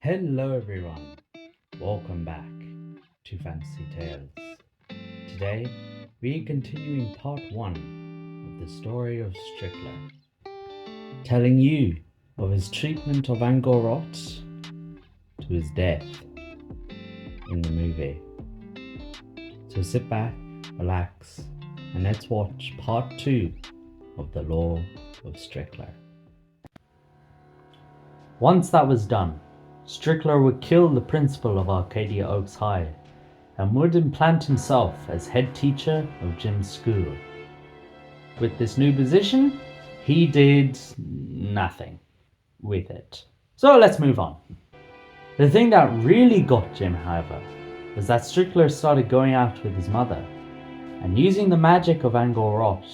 Hello everyone, welcome back to Fantasy Tales. Today we are continuing part 1 of the story of Strickler, telling you of his treatment of Angor Rot to his death in the movie. So sit back, relax, and let's watch part 2 of the Law of Strickler. Once that was done, Strickler would kill the principal of Arcadia Oaks High and would implant himself as head teacher of Jim's school. With this new position, he did nothing with it. So let's move on. The thing that really got Jim, however, was that Strickler started going out with his mother, and using the magic of Angor Rot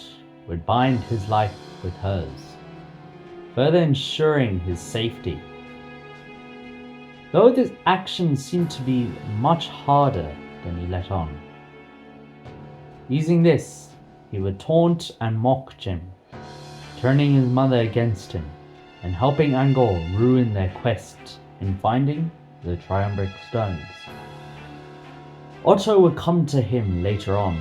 would bind his life with hers, further ensuring his safety. Though this action seemed to be much harder than he let on. Using this, he would taunt and mock Jim, turning his mother against him and helping Angor ruin their quest in finding the Triumvirate stones. Otto would come to him later on,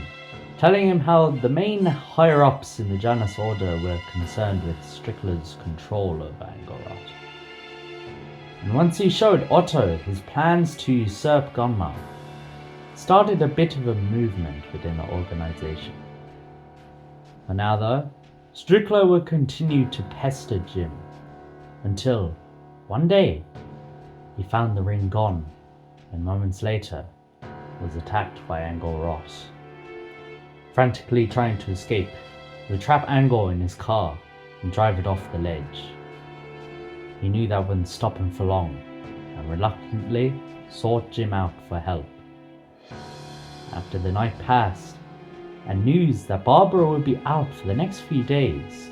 telling him how the main higher-ups in the Janus Order were concerned with Strickler's control over Angor Rot. And once he showed Otto his plans to usurp Gunma, started a bit of a movement within the organization. For now though, Strickler would continue to pester Jim, until one day he found the ring gone, and moments later was attacked by Angor Rot. Frantically trying to escape, he would trap Angor in his car and drive it off the ledge. He knew that wouldn't stop him for long, and reluctantly sought Jim out for help. After the night passed, and news that Barbara would be out for the next few days,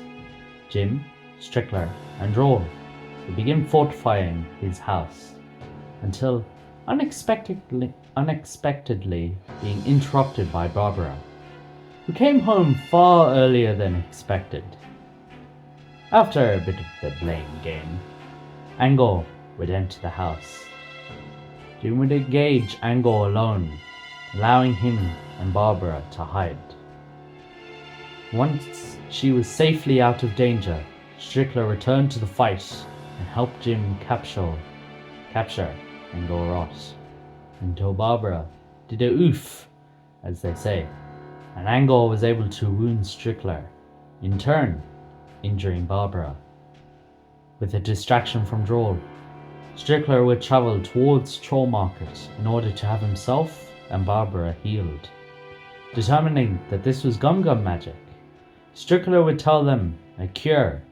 Jim, Strickler, and Drawl would begin fortifying his house, until unexpectedly being interrupted by Barbara, who came home far earlier than expected. After a bit of the blame game, Angor would enter the house. Jim would engage Angor alone, allowing him and Barbara to hide. Once she was safely out of danger, Strickler returned to the fight and helped Jim capture Angor Rot, until Barbara did a oof, as they say, and Angor was able to wound Strickler, in turn injuring Barbara. With a distraction from Drawl, Strickler would travel towards Troll Market in order to have himself and Barbara healed. Determining that this was Gum magic, Strickler would tell them a cure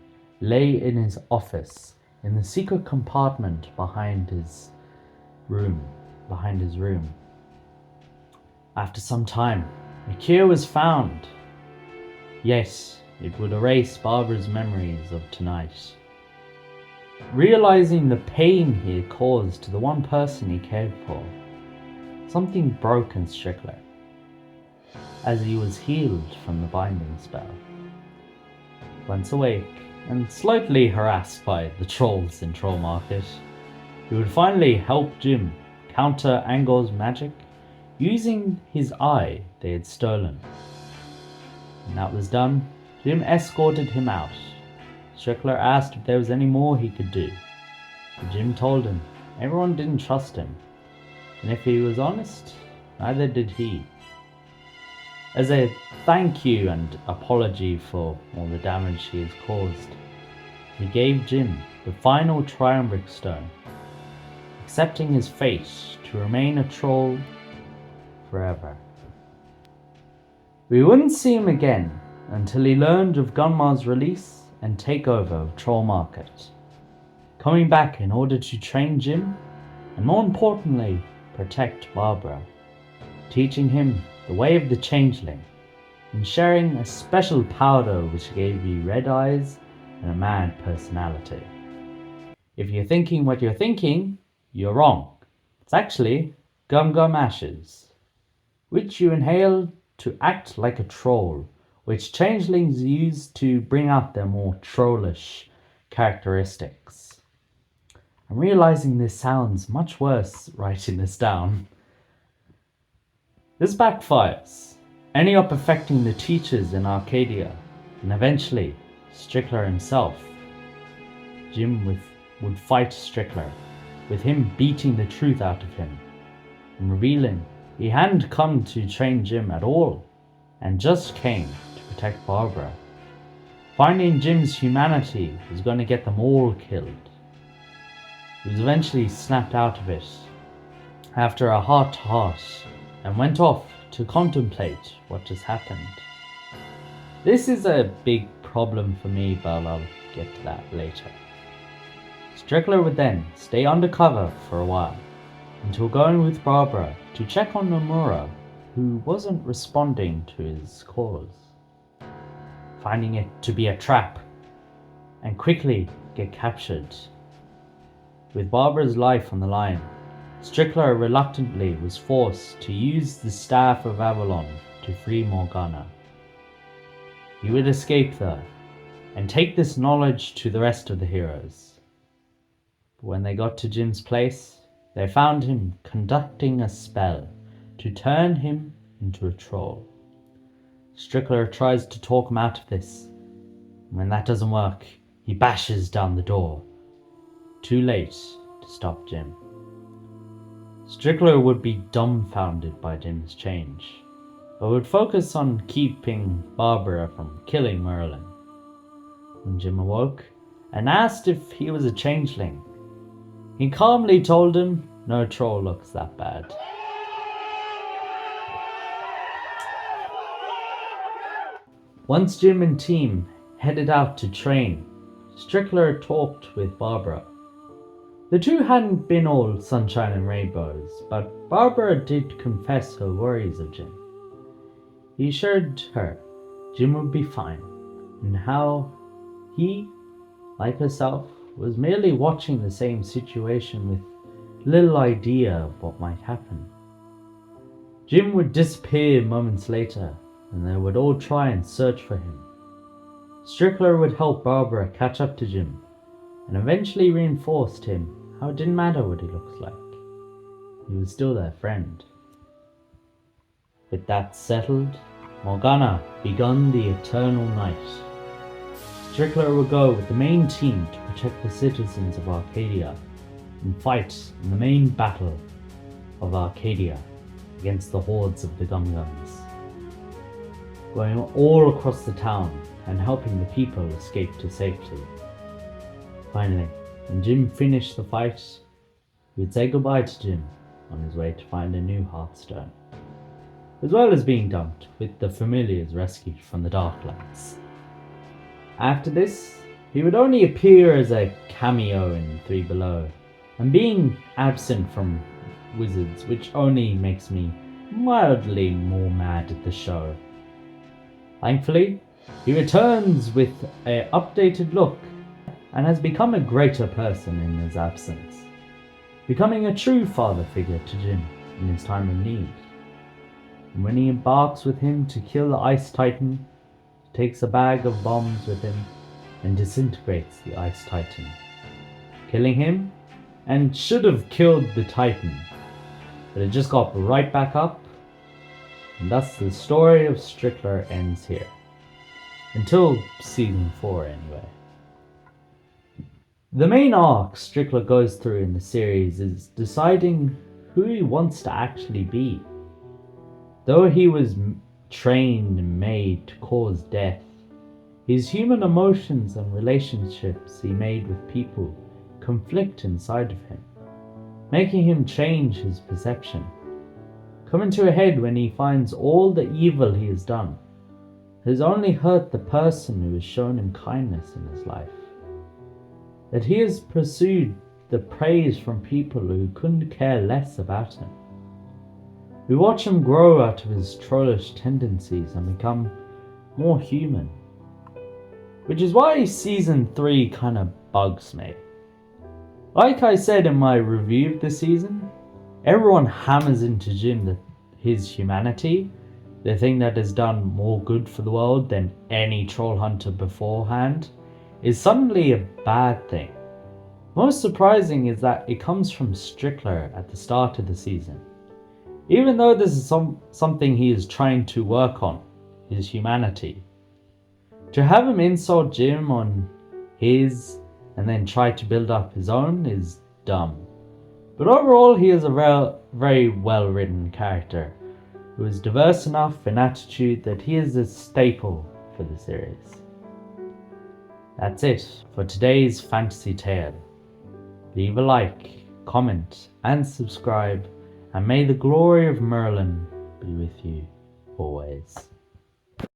lay in his office in the secret compartment behind his room. After some time, a cure was found. Yes, it would erase Barbara's memories of tonight. Realizing the pain he had caused to the one person he cared for, something broke in Strickler, as he was healed from the binding spell. Once awake, and slightly harassed by the trolls in Troll Market, he would finally help Jim counter Angor's magic using his eye they had stolen. When that was done, Jim escorted him out. Strickler asked if there was any more he could do, but Jim told him everyone didn't trust him, and if he was honest, neither did he. As a thank you and apology for all the damage he has caused, he gave Jim the final Triumvirate stone, accepting his fate to remain a troll forever. We wouldn't see him again until he learned of Gunmar's release and takeover of Troll Market, coming back in order to train Jim and, more importantly, protect Barbara, teaching him the way of the changeling and sharing a special powder which gave you red eyes and a mad personality. If you're thinking what you're thinking, you're wrong. It's actually Gum Ashes, which you inhale to act like a troll, which changelings use to bring out their more trollish characteristics. I'm realizing this sounds much worse writing this down. This backfires, ending up affecting the teachers in Arcadia, and eventually Strickler himself. Jim would fight Strickler, with him beating the truth out of him, and revealing he hadn't come to train Jim at all, and just came to protect Barbara. Finding Jim's humanity was going to get them all killed. He was eventually snapped out of it after a heart-to-heart and went off to contemplate what just happened. This is a big problem for me, but I'll get to that later. Strickler would then stay undercover for a while, until going with Barbara to check on Nomura, who wasn't responding to his calls, finding it to be a trap, and quickly get captured. With Barbara's life on the line, Strickler reluctantly was forced to use the Staff of Avalon to free Morgana. He would escape though, and take this knowledge to the rest of the heroes. But when they got to Jim's place, they found him conducting a spell to turn him into a troll. Strickler tries to talk him out of this. When that doesn't work, he bashes down the door. Too late to stop Jim. Strickler would be dumbfounded by Jim's change, but would focus on keeping Barbara from killing Merlin. When Jim awoke and asked if he was a changeling, he calmly told him no troll looks that bad. Once Jim and team headed out to train, Strickler talked with Barbara. The two hadn't been all sunshine and rainbows, but Barbara did confess her worries of Jim. He assured her Jim would be fine, and how he, like herself, was merely watching the same situation with little idea of what might happen. Jim would disappear moments later, and they would all try and search for him. Strickler would help Barbara catch up to Jim, and eventually reinforced him how it didn't matter what he looks like. He was still their friend. With that settled, Morgana begun the eternal night. Strickler would go with the main team to protect the citizens of Arcadia and fight in the main battle of Arcadia against the hordes of the Gum-Gums, going all across the town and helping the people escape to safety. Finally, when Jim finished the fight, he would say goodbye to Jim on his way to find a new Hearthstone, as well as being dumped with the familiars rescued from the Darklands. After this, he would only appear as a cameo in Three Below, and being absent from Wizards, which only makes me mildly more mad at the show. Thankfully, he returns with an updated look and has become a greater person in his absence, becoming a true father figure to Jim in his time of need. And when he embarks with him to kill the Ice Titan, he takes a bag of bombs with him and disintegrates the Ice Titan, killing him, and should have killed the Titan, but it just got right back up, and thus the story of Strickler ends here. Until season 4 anyway. The main arc Strickler goes through in the series is deciding who he wants to actually be. Though he was trained and made to cause death, his human emotions and relationships he made with people conflict inside of him, making him change his perception, coming to a head when he finds all the evil he has done has only hurt the person who has shown him kindness in his life. That he has pursued the praise from people who couldn't care less about him. We watch him grow out of his trollish tendencies and become more human. Which is why season 3 kinda bugs me. Like I said in my review of the season, everyone hammers into Jim his humanity, the thing that has done more good for the world than any troll hunter beforehand, is suddenly a bad thing. Most surprising is that it comes from Strickler at the start of the season. Even though this is something he is trying to work on, his humanity. To have him insult Jim on his and then try to build up his own is dumb. But overall, he is a very well written character who is diverse enough in attitude that he is a staple for the series. That's it for today's fantasy tale. Leave a like, comment, and subscribe, and may the glory of Merlin be with you always.